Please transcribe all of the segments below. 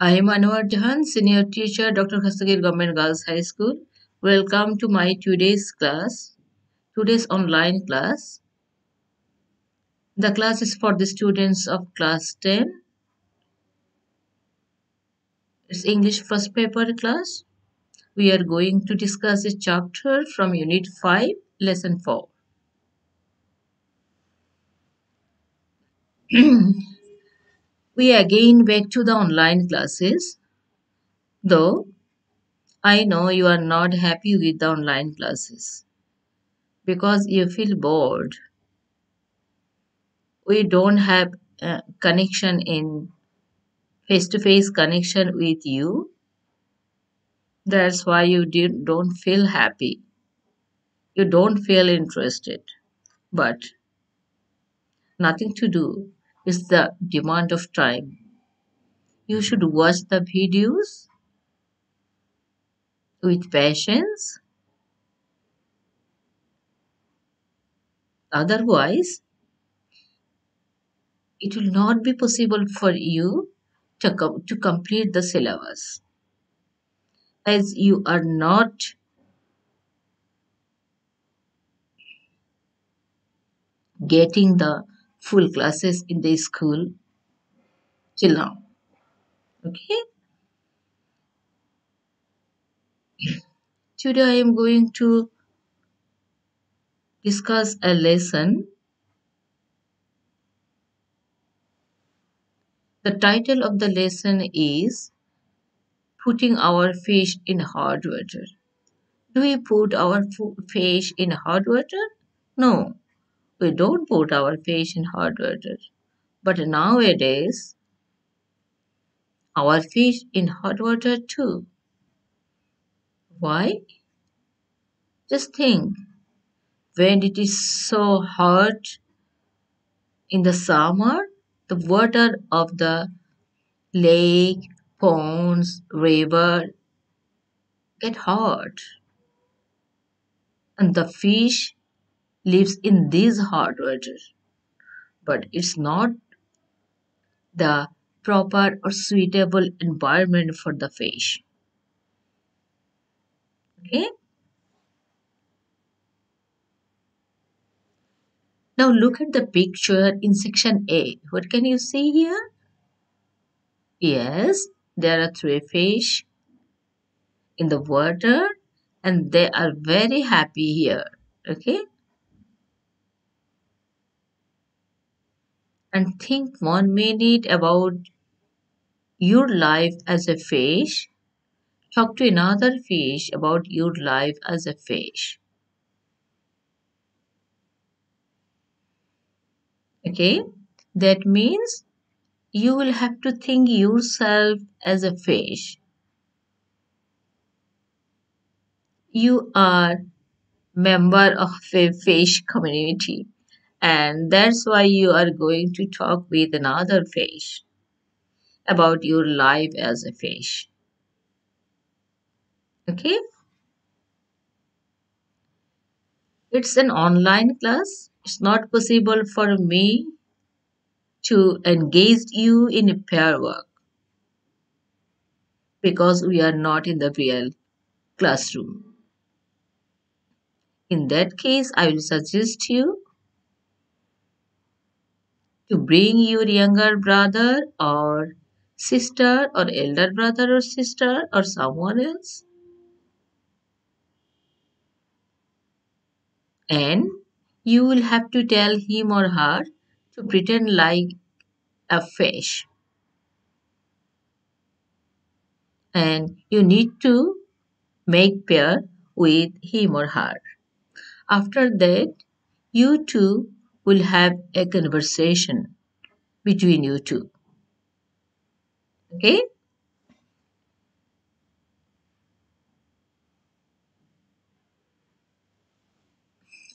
I am Anwar Jahan, Senior Teacher, Dr. Khastagir Government Girls High School. Welcome to my today's online class. The class is for the students of class 10. It's English first paper class. We are going to discuss a chapter from Unit 5, Lesson 4. We again back to the online classes. Though I know you are not happy with the online classes because you feel bored. We don't have a connection in face-to-face connection with you. That's why you don't feel happy. You don't feel interested. But nothing to do. It's the demand of time. You should watch the videos with patience. Otherwise, it will not be possible for you to complete the syllabus. As you are not getting the full classes in the school till now. Okay? Today I am going to discuss a lesson. The title of the lesson is Putting Our Fish in Hot Water. Do we put our fish in hot water? No, we don't put our fish in hot water. But nowadays, our fish in hot water too. Why? Just think, when it is so hot in the summer, the water of the lake, ponds, river get hot, and the fish lives in this hot water. But it's not the proper or suitable environment for the fish. Okay. Now look at the picture in section A. What can you see here? Yes, there are three fish in the water and they are very happy here. Okay. And think 1 minute about your life as a fish. Talk to another fish about your life as a fish. Okay. That means you will have to think yourself as a fish. You are member of a fish community and that's why you are going to talk with another fish about your life as a fish. Okay? It's an online class. It's not possible for me to engage you in a pair work because we are not in the real classroom. In that case, I will suggest you to bring your younger brother or sister or elder brother or sister or someone else and you will have to tell him or her to pretend like a fish and you need to make pair with him or her. After that, you two will have a conversation between you two. Okay?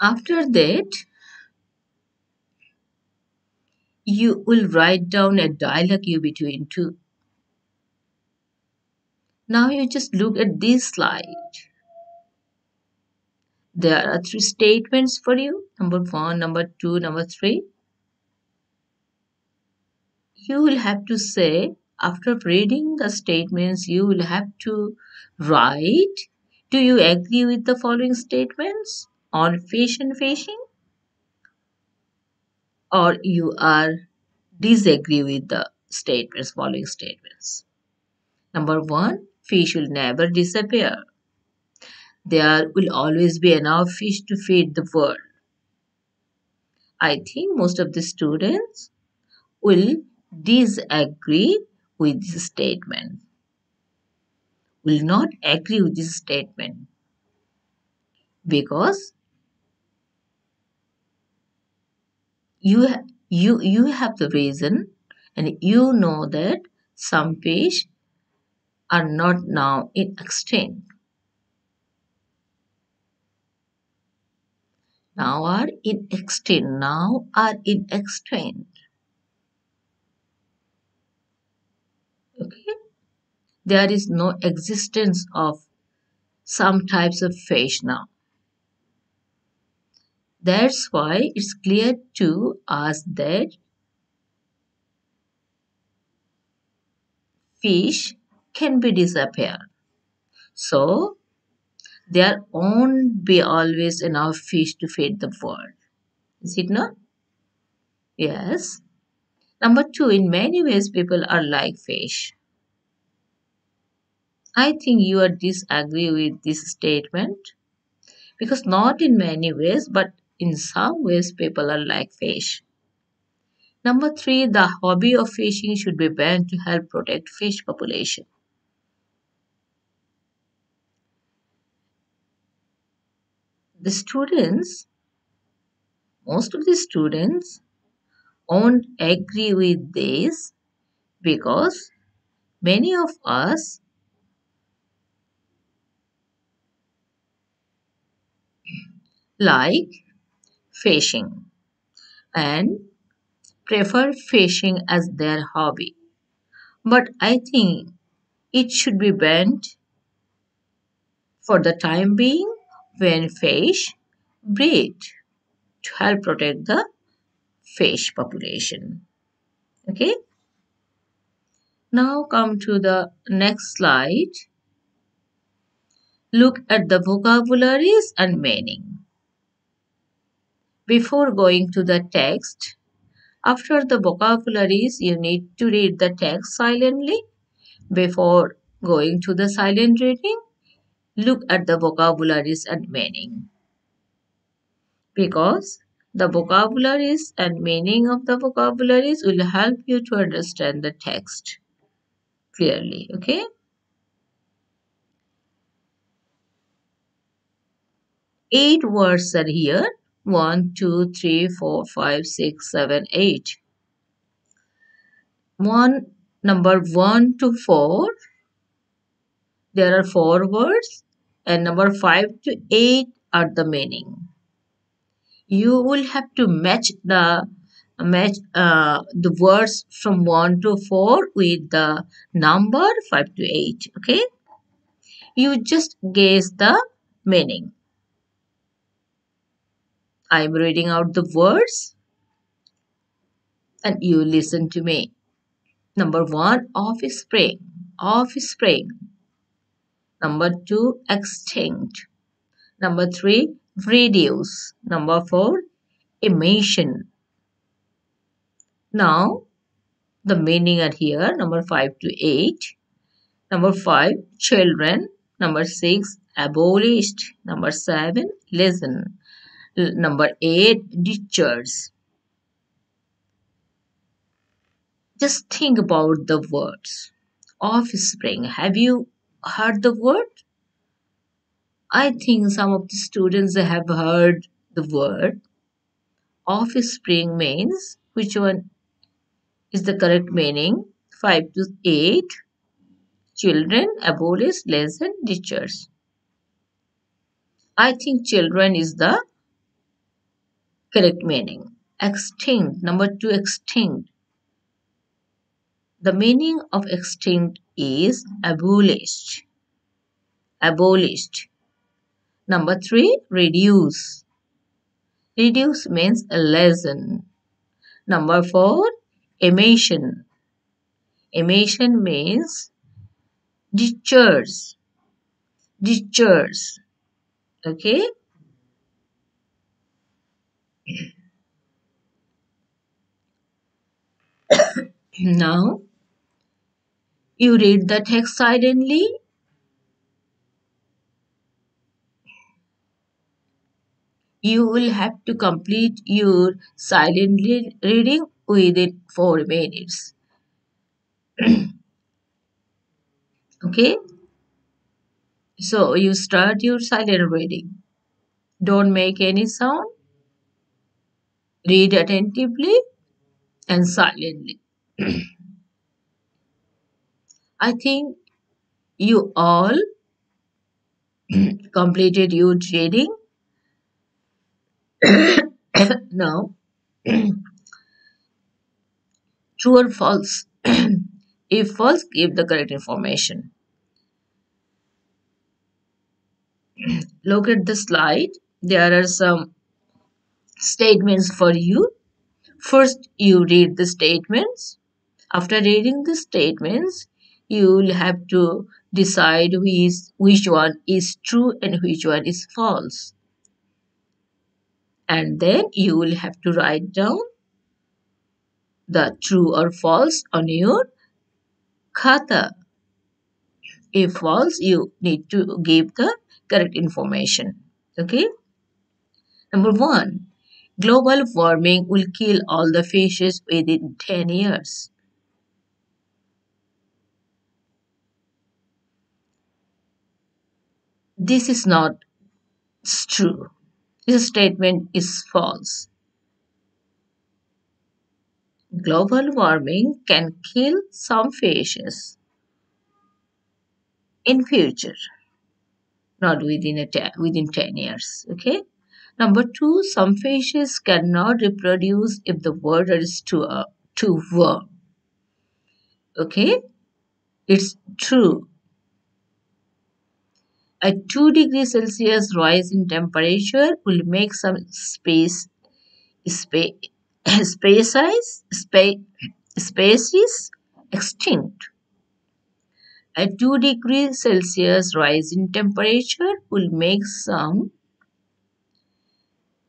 After that, you will write down a dialogue you between two. Now you just look at this slide. There are three statements for you. Number 1, number 2, number 3. You will have to say After reading the statements, you will have to write. Do you agree with the following statements on fish and fishing? Or you are disagree with the statements, following statements? Number one, fish will never disappear. There will always be enough fish to feed the world. I think most of the students will disagree with this statement, will not agree with this statement because you have the reason and you know that some fish are not now in extinct, now are in extinct. Okay, there is no existence of some types of fish now. That's why it's clear to us that fish can be disappear. So there won't be always enough fish to feed the world. Is it not? Yes. Number two, in many ways people are like fish. I think you are disagree with this statement because not in many ways, but in some ways people are like fish. Number three, the hobby of fishing should be banned to help protect fish population. The students, most of the students won't agree with this because many of us like fishing and prefer fishing as their hobby. But I think it should be banned for the time being when fish breed to help protect the fish population. Okay, now come to the next slide. Look at the vocabularies and meaning. Before going to the text, after the vocabularies, you need to read the text silently. Before going to the silent reading, look at the vocabularies and meaning. Because the vocabularies and meaning of the vocabularies will help you to understand the text clearly. Okay? 8 words are here. 1, 2, 3, 4, 5, 6, 7, 8. One number 1 to 4, there are 4 words, and number 5 to 8 are the meaning. You will have to match the words from 1 to 4 with the number 5 to 8. Okay, you just guess the meaning. I'm reading out the words and you listen to me. Number 1, offspring. Offspring. Number 2, extinct. Number 3, reduce. Number 4, emission. Now the meaning are here. Number 5 to 8. Number 5, children. Number 6, abolished. Number 7, listen. Number 8, teachers. Just think about the words. Offspring. Have you heard the word? I think some of the students have heard the word. Offspring means, which one is the correct meaning? 5 to 8. Children, abolished, listen, teachers. I think children is the correct meaning. Extinct. Number 2, extinct. The meaning of extinct is abolished. Abolished. Number 3, reduce. Reduce means lessen. Number 4, emission. Emission means discharge, discharge. Okay. Now you read the text silently. You will have to complete your silently reading within 4 minutes. Okay. So you start your silent reading. Don't make any sound. Read attentively and silently. I think you all completed your reading. Now, true or false? If false, give the correct information. Look at the slide. There are some statements for you. First, you read the statements. After reading the statements, you will have to decide which one is true and which one is false. And then you will have to write down the true or false on your khata. If false, you need to give the correct information. Okay. Number one, global warming will kill all the fishes within 10 years. This is not true. This statement is false. Global warming can kill some fishes in future, not within 10 years. Okay. Number two, some fishes cannot reproduce if the water is too warm. Okay. It's true. A 2 degrees Celsius rise in temperature will make some spa- spa- species extinct. A 2 degrees Celsius rise in temperature will make some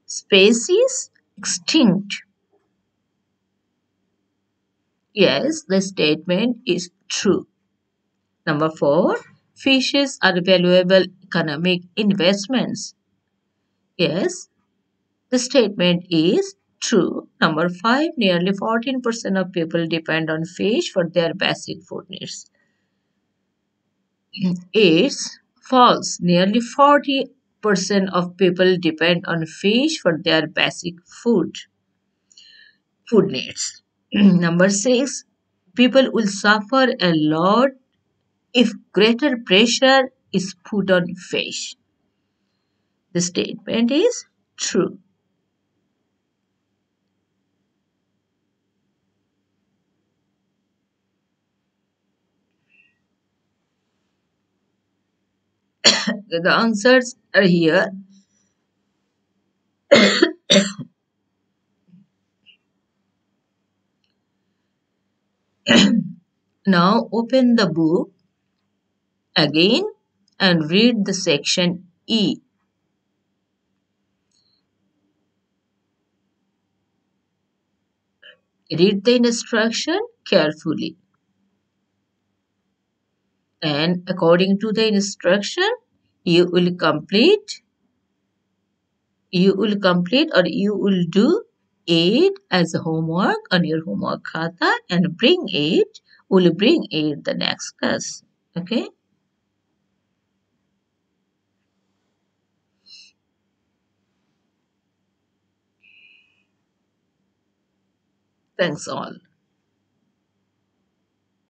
species extinct. Yes, the statement is true. Number four, fishes are valuable economic investments. Yes, the statement is true. Number five, nearly 14% of people depend on fish for their basic food needs. It's false. Nearly 40% of people depend on fish for their basic food needs. Number six, people will suffer a lot if greater pressure is put on fish. The statement is true. The answers are here. Now open the book again and read the section E. Read the instruction carefully. And according to the instruction, you will complete, or you will do it as a homework on your homework khata and bring it the next class. Okay. Thanks all.